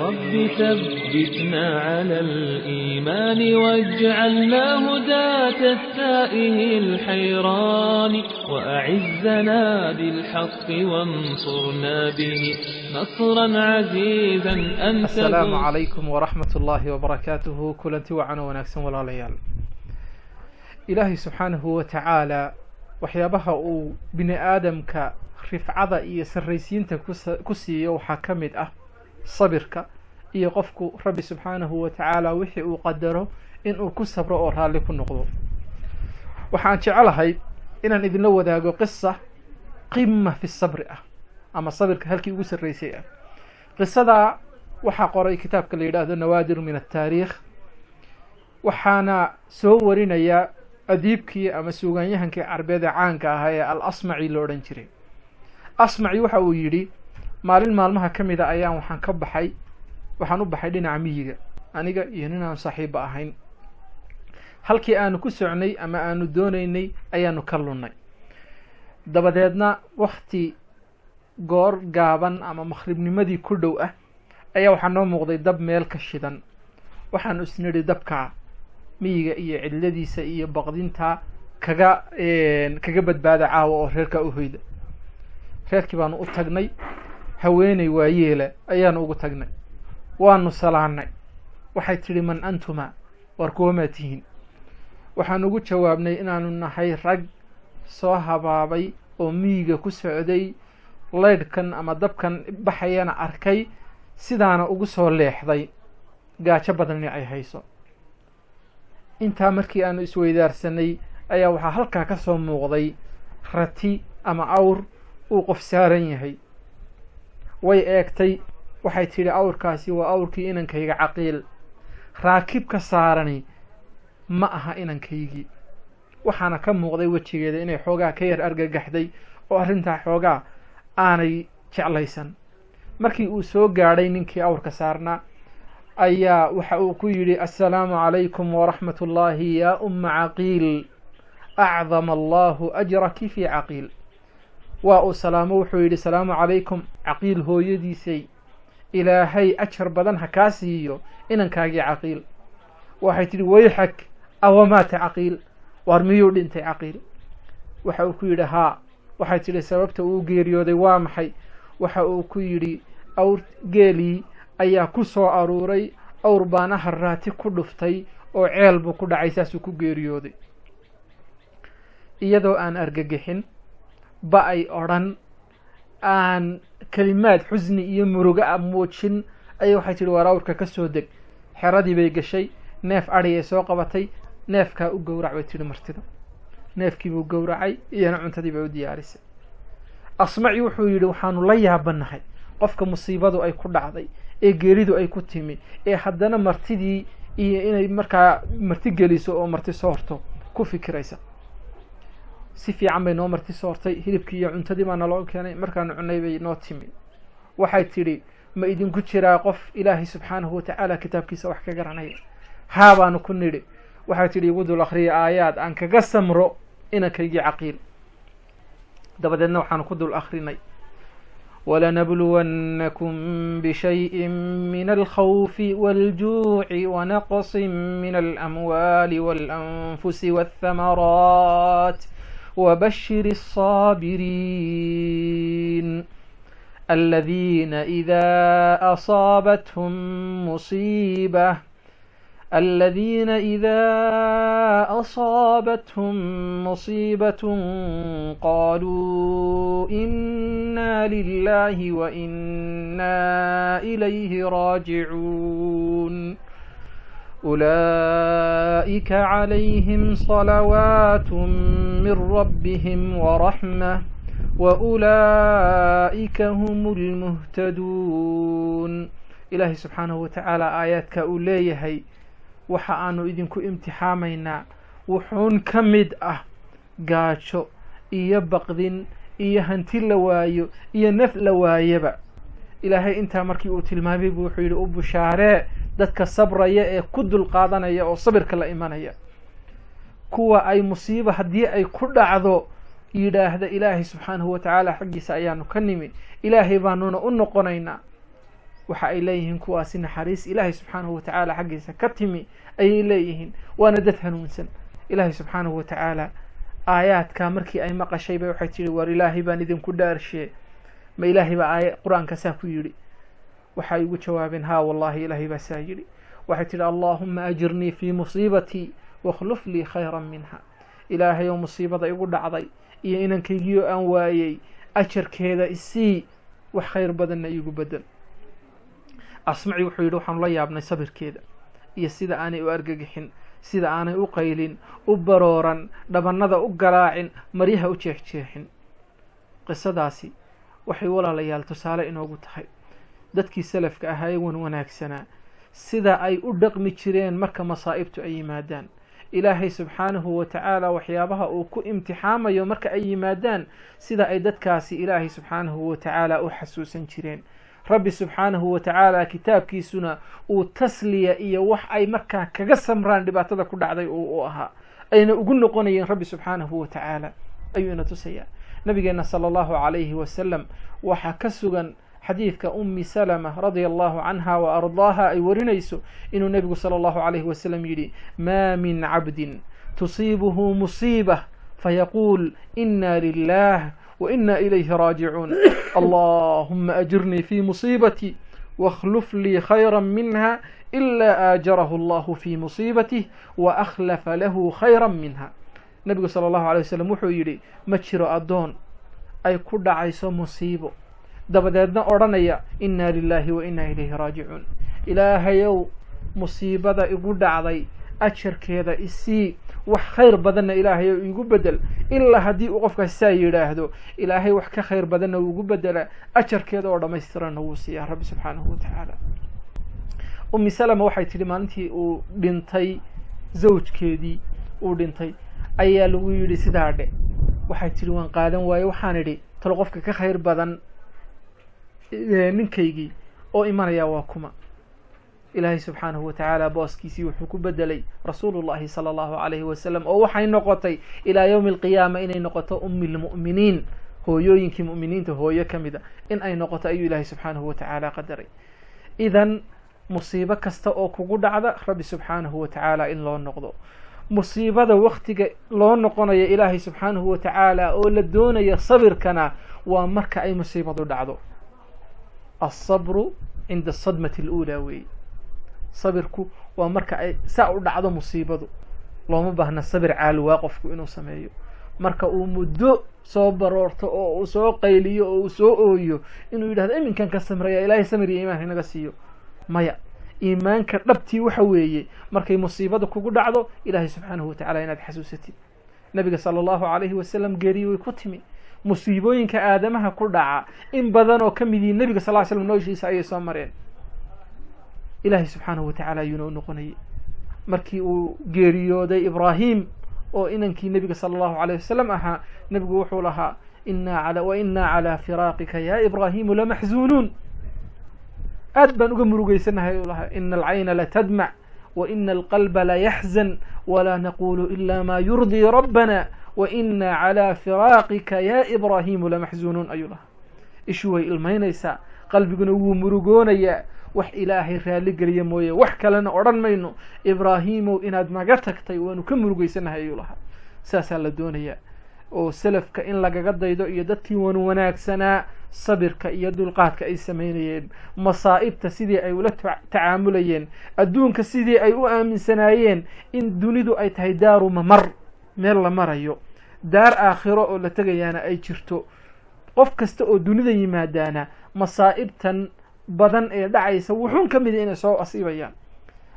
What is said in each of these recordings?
رب ثبتنا على الإيمان واجعلنا هداة التائه الحيران وأعزنا بالحق وانصرنا به نصرا عزيزا أنت. السلام عليكم ورحمة الله وبركاته. كلنتي وعنا وناكسن ولا ليال. إلهي سبحانه وتعالى waxyaabaha uu bini aadamka rifcada iyo sarraysiinta ku siiyo waxaa ka mid ah sabirka iyo qofku rabbi subxaanahu wa tacaala wixii uu qadaro inuu ku sabro oo raalli ku noqdo. waxaan jecelahay inaan idinla wadaago qisa qimma fi sabri ah ama sabirka halkii ugu sarraysay ah. qisada waxaa qoray kitaabka la yidhaahdo nawaadir min ataariikh, waxaana soo warinaya adiibkii ama suugaanyahankii carbeed ee caanka ahaa ee al-asmaci lo odhan jiray. asmaci waxa uu yidhi, maalin maalmaha ka mid a ayaan waxaan u baxay dhinaca miyiga aniga iyo nin aan saaxiiba ahayn. halkii aanu ku socnay ama aanu doonaynay ayaanu ka lunnay. dabadeedna wakti goor gaaban ama maqribnimadii ku dhow ah ayaa waxaa noo muuqday dab meel ka shidan. waxaanu isnidhi dabkaa miyiga iyo cidladiisa iyo baqdinta kaga badbaada caawa oo reerka u hoyda. reerkii baanu u tagnay, haweeney waayeele ayaanu ugu tagnay, waanu salaannay. waxay tidhi, man antuma, war kuwamaa tihiin? waxaan ugu jawaabnay inaanu nahay rag soo habaabay oo miyiga ku socday, leydhkan ama dabkan baxayana arkay, sidaana ugu soo leexday, gaajo badanni ay hayso. intaa markii aanu isweydaarsanay ayaa waxaa halkaa ka soo muuqday rati ama awr uu qof saaran yahay. way eegtay, waxay tidhi, awrkaasi waa awrkii inankayga caqiil, raakibka saarani ma aha inankaygii. waxaana ka muuqday wejigeeda inay xoogaa ka yar argagaxday oo arrintaa xoogaa aanay jeclaysan. markii uu soo gaadhay ninkii awrka saarnaa ayaa waxa uu ku yidhi, assalaamu calaykum waraxmat ullaahi yaa umma caqiil, acdama allahu ajraki fii caqiil. waa uu salaamo, wuxuu yidhi, salaamu calaykum caqiil hooyadiisay, ilaahay ajar badan ha kaa siiyo inankaagii caqiil. waxay tidhi, wayxak awamaata caqiil, waar miyuu dhintay caqiil? waxa uu ku yidhi, haa. waxay tidhi, sababta uu geeriyooday waa maxay? waxa uu ku yidhi, awr geelii ayaa ku soo aruuray, awr baana harraati ku dhuftay oo ceel buu ku dhacay, saasuu ku geeriyooday. iyadoo aan argagixin ba ay odhan, aan kelimaad xusni iyo murugo a muujin, ayay waxay tidhi, waar awrka ka soo deg. xeradii bay gashay, neef adhi ay soo qabatay, neefkaa u gowrac bay tidhi martida. neefkii buu gowracay, iyana cuntadii bay u diyaarisay. asmaci wuxuu yidhi, waxaanu la yaabanahay qofka musiibadu ay ku dhacday ee geeridu ay ku timi ee haddana martidii iyo inay markaa marti geliso oo marti soorto ku fikiraysa. si fiican bay noo marti soortay, hilibkii iyo cuntadii baa naloo keenay. markaanu cunay bay noo timi. waxay tidhi, ma idinku jiraa qof ilaahay subxaanahu watacaala kitaabkiisa wax ka garanaya? haa baanu ku nidhi. waxay tidhi, igu dul akhriya aayaad aan kaga samro inankaygii caqiil. dabadeedna waxaanu ku dul akhrinay, ولنبلونكم بشيء من الخوف والجوع ونقص من الأموال والأنفس والثمرات وبشر الصابرين الذين إذا أصابتهم مصيبة قالوا إنا لله وإنا إليه راجعون أولئك عليهم صلوات من ربهم ورحمة وأولئك هم المهتدون. إلهي سبحانه وتعالى آياتك أوليهي waxa aanu idinku imtixaamaynaa wuxuun ka mid ah gaajo iyo baqdin iyo hanti la waayo iyo naf la waayaba. ilaahay intaa markii uu tilmaamay buu wuxuu yidhi, u bushaaree dadka sabraya ee ku dul qaadanaya oo sabirka la imanaya, kuwa ay musiibo haddii ay ku dhacdo yidhaahda ilaahay subxaanahu watacaala xaggiisa ayaanu ka nimi, ilaahay baanuna u noqonaynaa. waxa ay leeyihiin kuwaasi naxariis ilaahay subxaanahu watacaala xaggiisa ka timi ayay leeyihiin waana dad hanuunsan ilaahay subxaanahu watacaala aayaadka markii ay maqashay bay waxay tihi war ilaahay baan idinku dhaarshe ma ilaahay baa qur-aanka saa ku yidhi waxay ugu jawaabeen haa wallahi ilaahay baa saa yidhi waxay tihi allaahuma ajirnii fii musiibatii wakhluf lii khayran minha ilaahay oo musiibada igu dhacday iyo inankaygiyo aan waayey ajarkeeda isii wax khayr badanna iigu bedel asmaci wuxuu yidhi waxaanu la yaabnay sabirkeeda iyo sida aanay u argagixin sida aanay u qaylin u barooran dhabannada u garaacin maryaha u jeexjeexin qisadaasi waxay walaalayaal tusaale inoogu tahay dadkii salafka ahaa ee wanaagsanaa sida ay u dhaqmi jireen marka masaa'ibtu ay yimaadaan ilaahay subxaanahu watacaala waxyaabaha uu ku imtixaamayo marka ay yimaadaan sida ay dadkaasi ilaahay subxaanahu watacaala u xasuusan jireen rabbi subxaanahu watacaala kitaabkiisuna uu tasliya iyo wax ay markaa kaga samraan dhibaatada ku dhacday u ahaa ayna ugu noqonayeen rabbi subxaanahu watacaala ayuu ina tusayaa nabigeena sala allahu calayhi wasalam waxaa ka sugan xadiidka ummi salama radia allahu canha wa ardaaha ay warinayso inuu nebigu sala allahu calayhi wasalam yidhi maa min cabdin tusiibuhu musiibah fayaquul ina lilah وإنا إليه راجعون اللهم أجرني في مصيبتي واخلف لي خيرا منها إلا آجره الله في مصيبته وأخلف له خيرا منها نبي صلى الله عليه وسلم وحو يري مجر أدون أي كل عيسى مصيبه دبدادنا أرانيا إنا لله وإنا إليه راجعون إلهي مصيبة إقود عضي أجر كذا إسي wax khayr badanna ilaahay igu bedel ilaa haddii uu qofka saa yidhaahdo ilaahay wax ka khayr badanna uu ugu bedela ajarkeeda oo dhammaystiranna wuu siiyaa rabbi subxaanahu watacaala ummi salama waxay tidhi maalintii uu dhintay zawjkeedii uu dhintay ayaa lagu yidhi sidaa dhe waxay tidhi waan qaadan waaye waxaan idhi talo qofka ka khayr badan ninkaygii oo imanaya waa kuma ilaahay subxaanahu watacaala booskiisii wuxuu ku bedelay rasuulullahi sala allahu calayhi wasalam oo waxay noqotay ilaa yowmi alqiyaama inay noqoto ummi lmu'miniin hooyooyinkii mu'miniinta hooyo ka mida in ay noqoto ayuu ilaahay subxaanahu watacaala qadaray idan musiibo kasta oo kugu dhacda rabbi subxaanahu watacaala in loo noqdo musiibada waktiga loo noqonayo ilaahay subxaanahu watacaala oo la doonayo sabirkana waa marka ay musiibadu dhacdo alsabru cinda asadmati aluulaa weeye sabirku waa marka ay saa u dhacdo musiibadu looma baahna sabir caalwaa qofku inuu sameeyo marka uu muddo soo baroorto oo uu soo qayliyo oo uu soo ooyo inuu yidhahdo iminkan ka samreeya ilaahay samir iyo iimaanka inaga siiyo maya iimaanka dhabtii waxa weeye markay musiibada kugu dhacdo ilaahay subxaanahu watacaala inaad xasuusatid nabiga sala allahu calayhi wasalam geeriyo way ku timi musiibooyinka aadamaha ku dhaca in badan oo ka midii nebiga sal ly slam noloshiisa ayay soo mareen ilaahay subxaanahu watacaala ayuuna u noqonayay markii uu geeriyooday ibraahim oo inankii nebiga sala allahu calayh wasalam ahaa nebigu wuxuu lahaa wa inaa calaa firaaqika yaa ibraahimu lamaxzuunuun aad baan uga murugeysanahay uu lahaa ina alcayna latadmac wa ina alqalba layaxzan walaa naqulu ila maa yurdii rabbana wa inaa calaa firaaqika yaa ibraahimu lamaxzuunuun ayuu lahaa ishu way ilmaynaysaa qalbiguna wuu murugoonayaa wax ilaahay raalli geliya mooye wax kalena odhan mayno ibraahiimow inaad naga tagtay waanu ka murugeysanahay ayuu lahaa saasaa la doonayaa oo salafka in lagaga daydo iyo dadkii wanaagsanaa sabirka iyo dulqaadka ay samaynayeen masaa'ibta sidii ay ula tacaamulayeen adduunka sidii ay u aaminsanaayeen in dunidu ay tahay daaru mamar meel la marayo daar aakhiro oo la tegayaana ay jirto qof kasta oo dunida yimaadaana masaa'ibtan badan ee dhacaysa wuxuun ka mida inay soo asiibayaan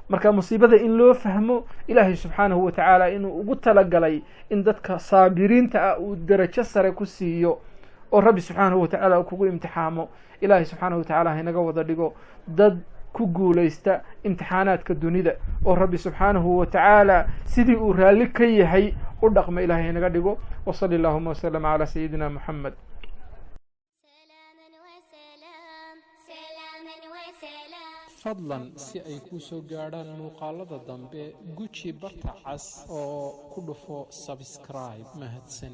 marka musiibada in loo fahmo ilaahay subxaanahu watacaala inuu ugu talagalay in dadka saabiriinta ah uu darajo sare ku siiyo oo rabbi subxaanahu watacaala uu kugu imtixaamo ilaahay subxaanahu watacaala haynaga wada dhigo dad ku guulaysta imtixaanaadka dunida oo rabbi subxaanahu watacaala sidii uu raalli ka yahay u dhaqma ilaahay haynaga dhigo wasali allahuma wasalam calaa sayidina muxamed fadlan si ay kuu soo gaadhaan muuqaalada dambe guji barta cas oo ku dhufo subscribe mahadsanid